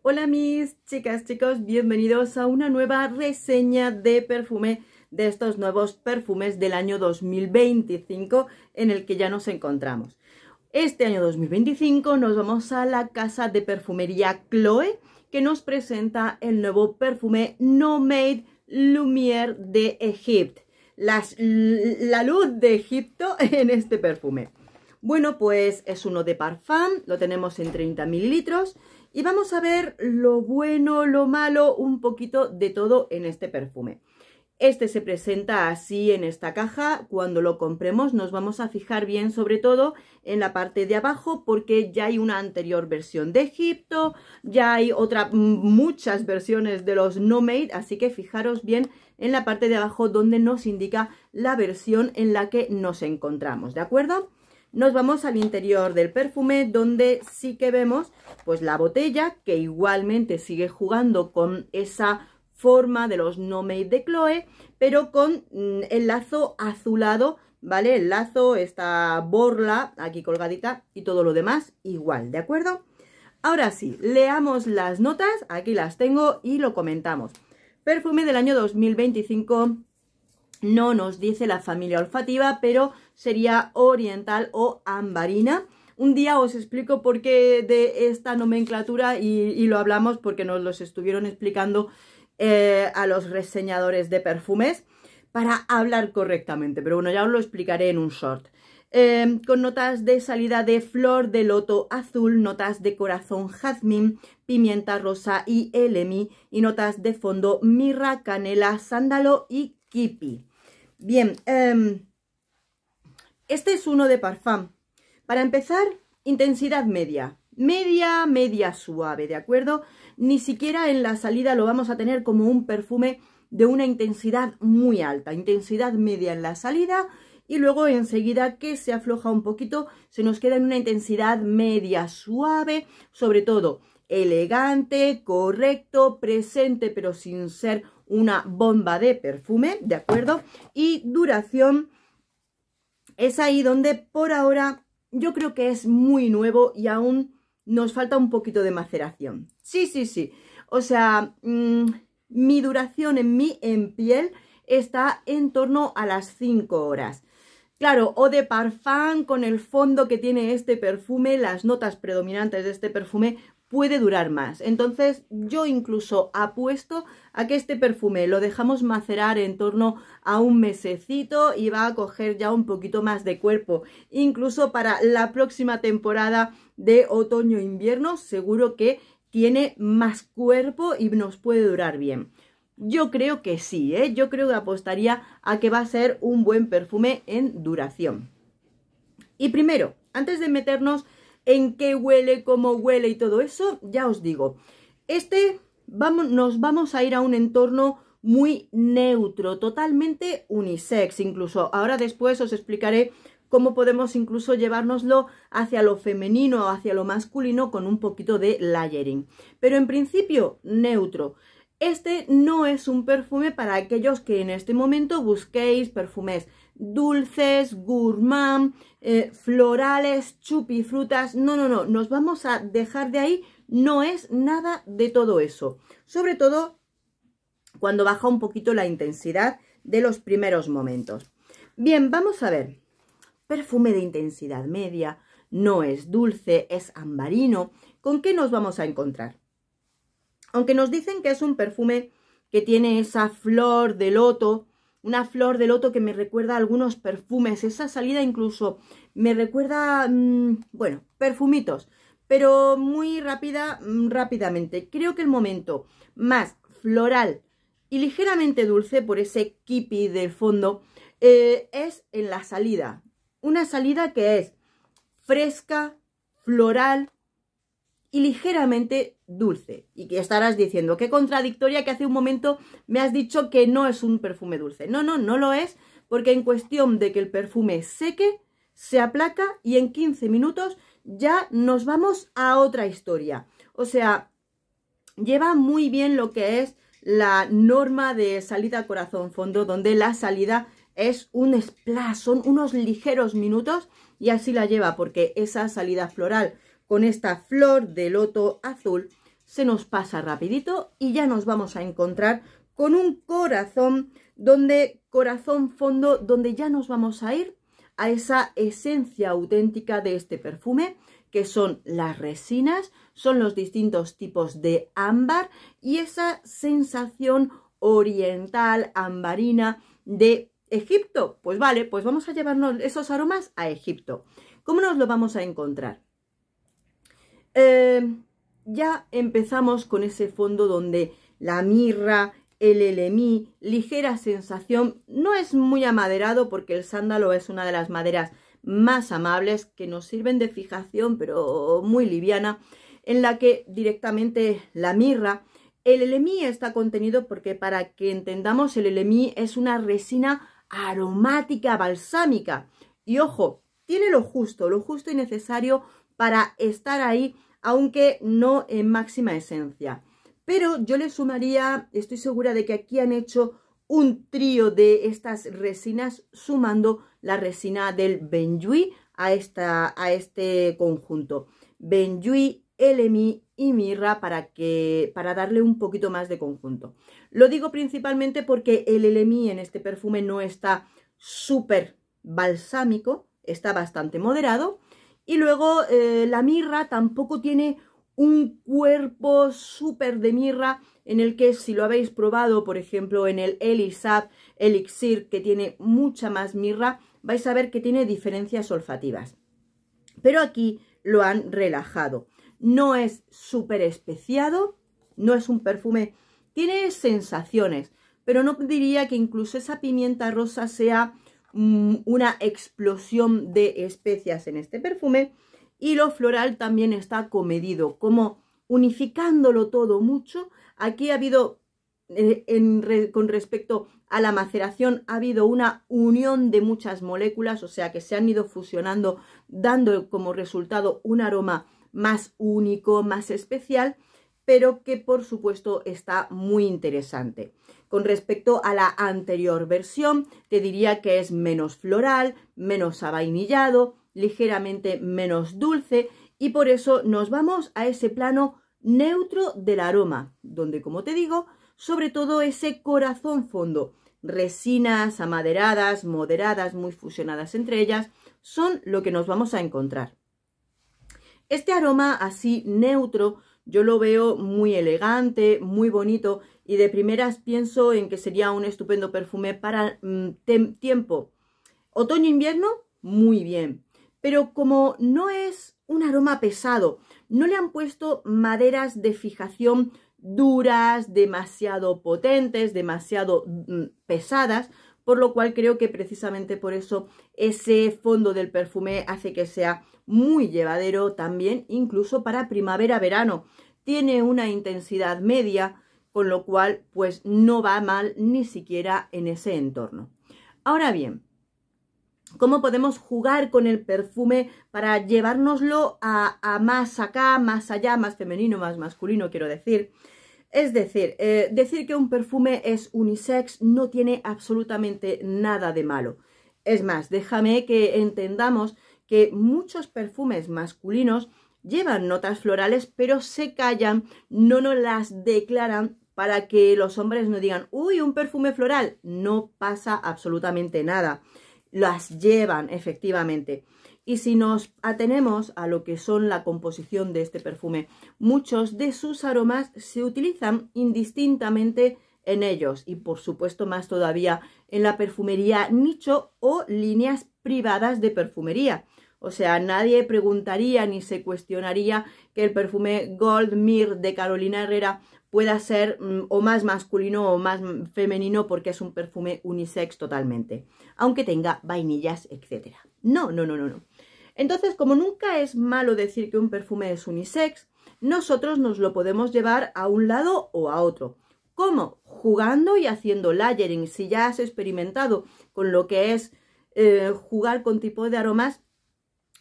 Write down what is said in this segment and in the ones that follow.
Hola mis chicas, chicos, bienvenidos a una nueva reseña de perfume de estos nuevos perfumes del año 2025 en el que ya nos encontramos. Este año 2025 nos vamos a la casa de perfumería Chloé, que nos presenta el nuevo perfume Nomade Lumière de Egipto. La luz de Egipto en este perfume. Bueno, pues es uno de parfum, lo tenemos en 30 mililitros y vamos a ver lo bueno, lo malo, un poquito de todo en este perfume. Este se presenta así en esta caja. Cuando lo compremos nos vamos a fijar bien sobre todo en la parte de abajo, porque ya hay una anterior versión de Egipto, ya hay muchas versiones de los Nomade, así que fijaros bien en la parte de abajo donde nos indica la versión en la que nos encontramos, ¿de acuerdo? Nos vamos al interior del perfume, donde sí que vemos pues la botella, que igualmente sigue jugando con esa forma de los Nomade de Chloé, pero con el lazo azulado, ¿vale? El lazo, esta borla aquí colgadita y todo lo demás igual, ¿de acuerdo? Ahora sí, leamos las notas, aquí las tengo y lo comentamos. Perfume del año 2025, no nos dice la familia olfativa, pero sería oriental o ambarina. Un día os explico por qué de esta nomenclatura y lo hablamos porque nos los estuvieron explicando a los reseñadores de perfumes para hablar correctamente, pero bueno, ya os lo explicaré en un short. Con notas de salida de flor de loto azul, notas de corazón jazmín, pimienta rosa y elemi, y notas de fondo mirra, canela, sándalo y kipi. Bien, este es uno de parfum. Para empezar, intensidad media. Media suave, ¿de acuerdo? Ni siquiera en la salida lo vamos a tener como un perfume de una intensidad muy alta. Intensidad media en la salida y luego enseguida que se afloja un poquito, se nos queda en una intensidad media suave, sobre todo elegante, correcto, presente, pero sin ser una bomba de perfume, ¿de acuerdo? Y duración es ahí donde por ahora yo creo que es muy nuevo y aún nos falta un poquito de maceración. Sí. O sea, mi duración en piel está en torno a las 5 horas. Claro, eau de parfum con el fondo que tiene este perfume, las notas predominantes de este perfume, puede durar más. Entonces yo incluso apuesto a que este perfume lo dejamos macerar en torno a un mesecito y va a coger ya un poquito más de cuerpo. Incluso para la próxima temporada de otoño-invierno seguro que tiene más cuerpo y nos puede durar bien. Yo creo que sí, yo creo que apostaría a que va a ser un buen perfume en duración. Y primero, antes de meternos en qué huele, cómo huele y todo eso, ya os digo, nos vamos a ir a un entorno muy neutro, totalmente unisex. Incluso ahora después os explicaré cómo podemos incluso llevárnoslo hacia lo femenino o hacia lo masculino con un poquito de layering. Pero en principio, neutro. Este no es un perfume para aquellos que en este momento busquéis perfumes dulces, gourmand, florales, chupifrutas. No, nos vamos a dejar de ahí. No es nada de todo eso. Sobre todo cuando baja un poquito la intensidad de los primeros momentos. Bien, vamos a ver. Perfume de intensidad media, no es dulce, es ambarino. ¿Con qué nos vamos a encontrar? Aunque nos dicen que es un perfume que tiene esa flor de loto, una flor de loto que me recuerda a algunos perfumes, esa salida incluso me recuerda, bueno, perfumitos, pero muy rápidamente. Creo que el momento más floral y ligeramente dulce por ese kipi del fondo es en la salida. Una salida que es fresca, floral y ligeramente dulce. Y que estarás diciendo, qué contradictoria, que hace un momento me has dicho que no es un perfume dulce. No lo es, porque en cuestión de que el perfume seque, se aplaca y en 15 minutos ya nos vamos a otra historia. O sea, lleva muy bien lo que es la norma de salida corazón-fondo, donde la salida es un splash, son unos ligeros minutos y así la lleva, porque esa salida floral con esta flor de loto azul se nos pasa rapidito y ya nos vamos a encontrar con un corazón fondo, donde ya nos vamos a ir a esa esencia auténtica de este perfume, que son las resinas, son los distintos tipos de ámbar y esa sensación oriental, ambarina de Egipto. Pues vale, pues vamos a llevarnos esos aromas a Egipto. ¿Cómo nos lo vamos a encontrar? Ya empezamos con ese fondo donde la mirra, el elemí, ligera sensación, no es muy amaderado porque el sándalo es una de las maderas más amables que nos sirven de fijación, pero muy liviana, en la que directamente la mirra, el elemí está contenido porque, para que entendamos, el elemí es una resina aromática balsámica y ojo, tiene lo justo y necesario para estar ahí, aunque no en máxima esencia. Pero yo le sumaría, estoy segura de que aquí han hecho un trío de estas resinas, sumando la resina del Benjuí a este conjunto. Benjuí, elemí y mirra para darle un poquito más de conjunto. Lo digo principalmente porque el elemí en este perfume no está súper balsámico, está bastante moderado. Y luego la mirra tampoco tiene un cuerpo súper de mirra, en el que, si lo habéis probado, por ejemplo, en el Elisab Elixir, que tiene mucha más mirra, vais a ver que tiene diferencias olfativas. Pero aquí lo han relajado. No es súper especiado, no es un perfume, tiene sensaciones, pero no diría que incluso esa pimienta rosa sea una explosión de especias en este perfume. Y lo floral también está comedido, como unificándolo todo mucho. Aquí ha habido, con respecto a la maceración, ha habido una unión de muchas moléculas, o sea que se han ido fusionando, dando como resultado un aroma más único, más especial, pero que por supuesto está muy interesante. Con respecto a la anterior versión, te diría que es menos floral, menos avainillado, ligeramente menos dulce, y por eso nos vamos a ese plano neutro del aroma, donde, como te digo, sobre todo ese corazón fondo, resinas amaderadas, moderadas, muy fusionadas entre ellas, son lo que nos vamos a encontrar. Este aroma así neutro yo lo veo muy elegante, muy bonito, y de primeras pienso en que sería un estupendo perfume para tiempo otoño-invierno, muy bien. Pero como no es un aroma pesado, no le han puesto maderas de fijación duras, demasiado potentes, demasiado pesadas, por lo cual creo que precisamente por eso ese fondo del perfume hace que sea muy llevadero también, incluso para primavera-verano. Tiene una intensidad media, con lo cual pues no va mal ni siquiera en ese entorno. Ahora bien, ¿cómo podemos jugar con el perfume para llevárnoslo a más acá, más allá, más femenino, más masculino, quiero decir? Es decir, decir que un perfume es unisex no tiene absolutamente nada de malo. Es más, déjame que entendamos que muchos perfumes masculinos llevan notas florales, pero se callan, no nos las declaran para que los hombres no digan, uy, un perfume floral. No pasa absolutamente nada. Las llevan efectivamente. Y si nos atenemos a lo que son la composición de este perfume, muchos de sus aromas se utilizan indistintamente en ellos, y por supuesto más todavía en la perfumería nicho o líneas privadas de perfumería. O sea, nadie preguntaría ni se cuestionaría que el perfume Gold Myrrh de Carolina Herrera pueda ser o más masculino o más femenino, porque es un perfume unisex totalmente, aunque tenga vainillas, etc. No. Entonces, como nunca es malo decir que un perfume es unisex, nosotros nos lo podemos llevar a un lado o a otro. ¿Cómo? Jugando y haciendo layering. Si ya has experimentado con lo que es jugar con tipo de aromas,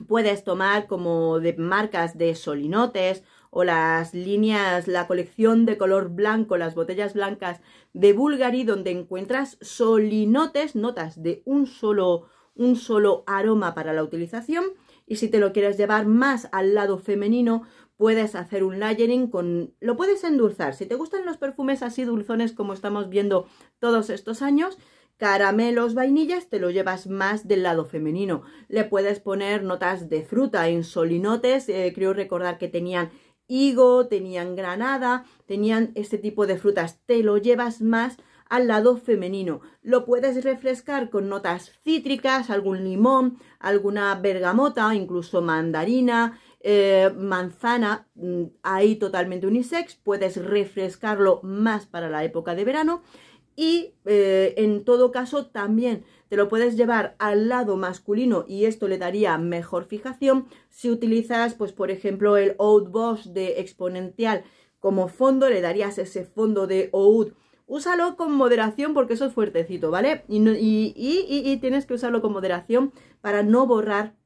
puedes tomar como de marcas de solinotes o las líneas, la colección de color blanco, las botellas blancas de Bulgari, donde encuentras solinotes, notas de un solo aroma para la utilización. Y si te lo quieres llevar más al lado femenino, puedes hacer un layering lo puedes endulzar. Si te gustan los perfumes así dulzones como estamos viendo todos estos años, caramelos, vainillas, te lo llevas más del lado femenino. Le puedes poner notas de fruta en solinotes, creo recordar que tenían higo, tenían granada, tenían este tipo de frutas, te lo llevas más al lado femenino. Lo puedes refrescar con notas cítricas, algún limón, alguna bergamota, incluso mandarina, manzana, ahí totalmente unisex. Puedes refrescarlo más para la época de verano y en todo caso también te lo puedes llevar al lado masculino y esto le daría mejor fijación si utilizas, pues por ejemplo, el Oud Bosch de Exponencial como fondo, le darías ese fondo de Oud. Úsalo con moderación porque eso es fuertecito, ¿vale? Y tienes que usarlo con moderación para no borrar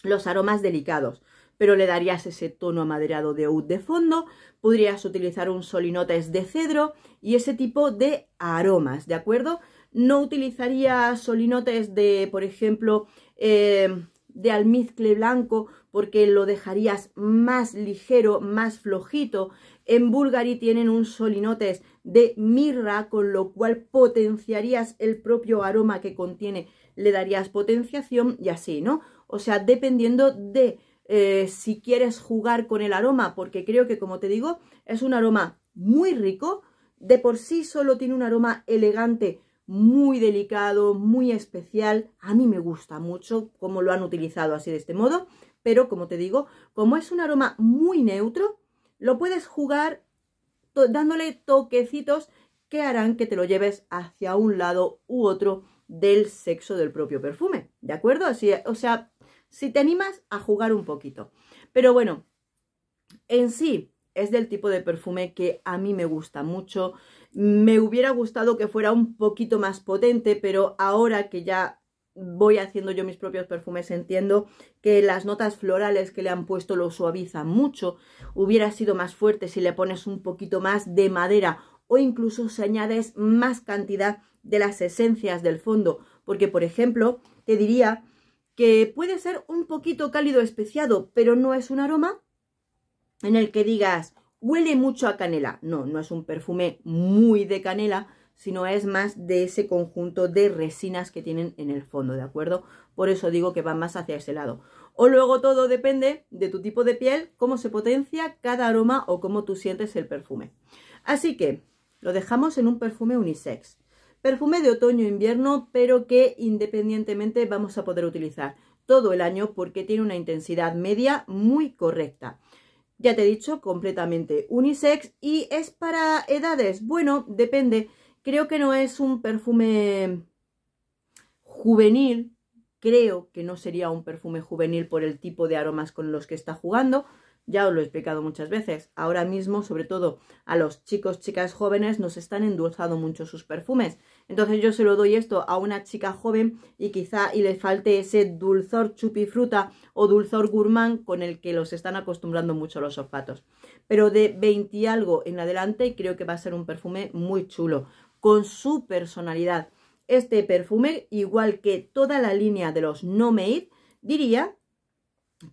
los aromas delicados. Pero le darías ese tono amaderado de oud de fondo, podrías utilizar un solinotes de cedro y ese tipo de aromas, ¿de acuerdo? No utilizaría solinotes de, por ejemplo, de almizcle blanco porque lo dejarías más ligero, más flojito. En Bulgari tienen un solinotes de mirra, con lo cual potenciarías el propio aroma que contiene, le darías potenciación y así, ¿no? O sea, dependiendo de si quieres jugar con el aroma, porque creo que, como te digo, es un aroma muy rico, de por sí solo tiene un aroma elegante, muy delicado, muy especial. A mí me gusta mucho cómo lo han utilizado así de este modo, pero como te digo, como es un aroma muy neutro, lo puedes jugar dándole toquecitos que harán que te lo lleves hacia un lado u otro del sexo del propio perfume, ¿de acuerdo? Así, o sea, si te animas a jugar un poquito. Pero bueno, en sí es del tipo de perfume que a mí me gusta mucho. Me hubiera gustado que fuera un poquito más potente, pero ahora que ya voy haciendo yo mis propios perfumes, entiendo que las notas florales que le han puesto lo suavizan mucho. Hubiera sido más fuerte si le pones un poquito más de madera o incluso si añades más cantidad de las esencias del fondo, porque por ejemplo te diría que puede ser un poquito cálido especiado, pero no es un aroma en el que digas huele mucho a canela. No, no es un perfume muy de canela, sino es más de ese conjunto de resinas que tienen en el fondo, ¿de acuerdo? Por eso digo que va más hacia ese lado. O luego todo depende de tu tipo de piel, cómo se potencia cada aroma o cómo tú sientes el perfume. Así que lo dejamos en un perfume unisex. Perfume de otoño-invierno, pero que independientemente vamos a poder utilizar todo el año porque tiene una intensidad media muy correcta. Ya te he dicho, completamente unisex. ¿Y es para edades? Bueno, depende. Creo que no es un perfume juvenil. Creo que no sería un perfume juvenil por el tipo de aromas con los que está jugando. Ya os lo he explicado muchas veces. Ahora mismo, sobre todo a los chicos, chicas jóvenes, nos están endulzando mucho sus perfumes. Entonces yo se lo doy esto a una chica joven y quizá le falte ese dulzor chupifruta o dulzor gourmand con el que los están acostumbrando mucho los olfatos. Pero de 20 y algo en adelante creo que va a ser un perfume muy chulo, con su personalidad. Este perfume, igual que toda la línea de los No Made, diría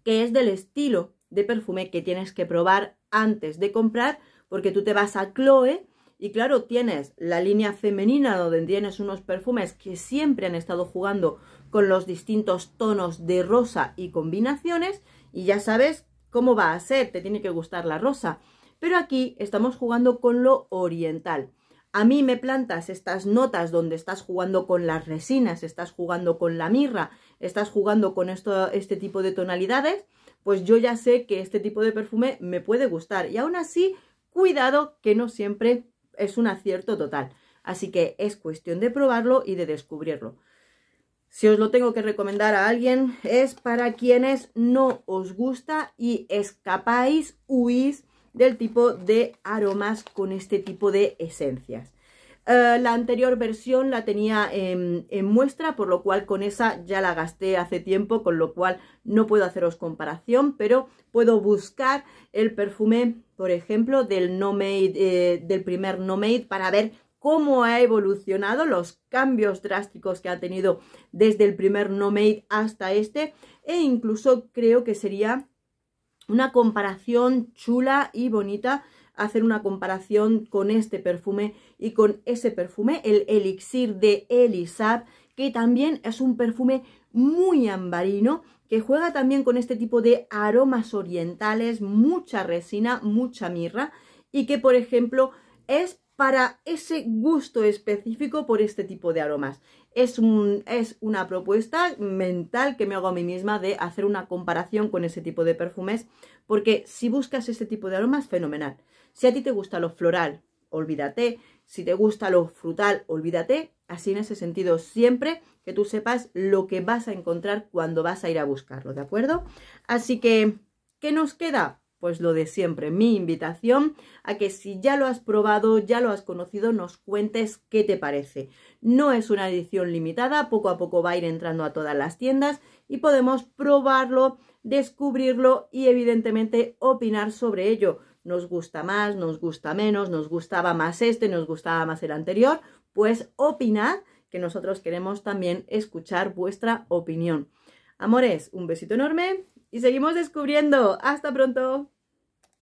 que es del estilo de perfume que tienes que probar antes de comprar, porque tú te vas a Chloé y claro, tienes la línea femenina donde tienes unos perfumes que siempre han estado jugando con los distintos tonos de rosa y combinaciones y ya sabes cómo va a ser, te tiene que gustar la rosa. Pero aquí estamos jugando con lo oriental. A mí me plantas estas notas donde estás jugando con las resinas, estás jugando con la mirra, estás jugando con este tipo de tonalidades, pues yo ya sé que este tipo de perfume me puede gustar. Y aún así, cuidado que no siempre es un acierto total. Así que es cuestión de probarlo y de descubrirlo. Si os lo tengo que recomendar a alguien, es para quienes no os gusta y escapáis, huís del tipo de aromas con este tipo de esencias. La anterior versión la tenía en muestra, por lo cual con esa ya la gasté hace tiempo, con lo cual no puedo haceros comparación, pero puedo buscar el perfume, por ejemplo, del No Made, del primer No Made, para ver cómo ha evolucionado, los cambios drásticos que ha tenido desde el primer No Made hasta este, e incluso creo que sería una comparación chula y bonita, hacer una comparación con este perfume y con ese perfume, el Elixir de Elisab, que también es un perfume muy ambarino, que juega también con este tipo de aromas orientales, mucha resina, mucha mirra, y que, por ejemplo, es para ese gusto específico por este tipo de aromas. Es una propuesta mental que me hago a mí misma de hacer una comparación con ese tipo de perfumes, porque si buscas ese tipo de aromas, fenomenal. Si a ti te gusta lo floral, olvídate. Si te gusta lo frutal, olvídate. Así en ese sentido, siempre que tú sepas lo que vas a encontrar cuando vas a ir a buscarlo, ¿de acuerdo? Así que, ¿qué nos queda? Pues lo de siempre, mi invitación a que si ya lo has probado, ya lo has conocido, nos cuentes qué te parece. No es una edición limitada, poco a poco va a ir entrando a todas las tiendas y podemos probarlo, descubrirlo y evidentemente opinar sobre ello. Nos gusta más, nos gusta menos, nos gustaba más este, nos gustaba más el anterior, pues opinad, que nosotros queremos también escuchar vuestra opinión. Amores, un besito enorme y seguimos descubriendo. ¡Hasta pronto!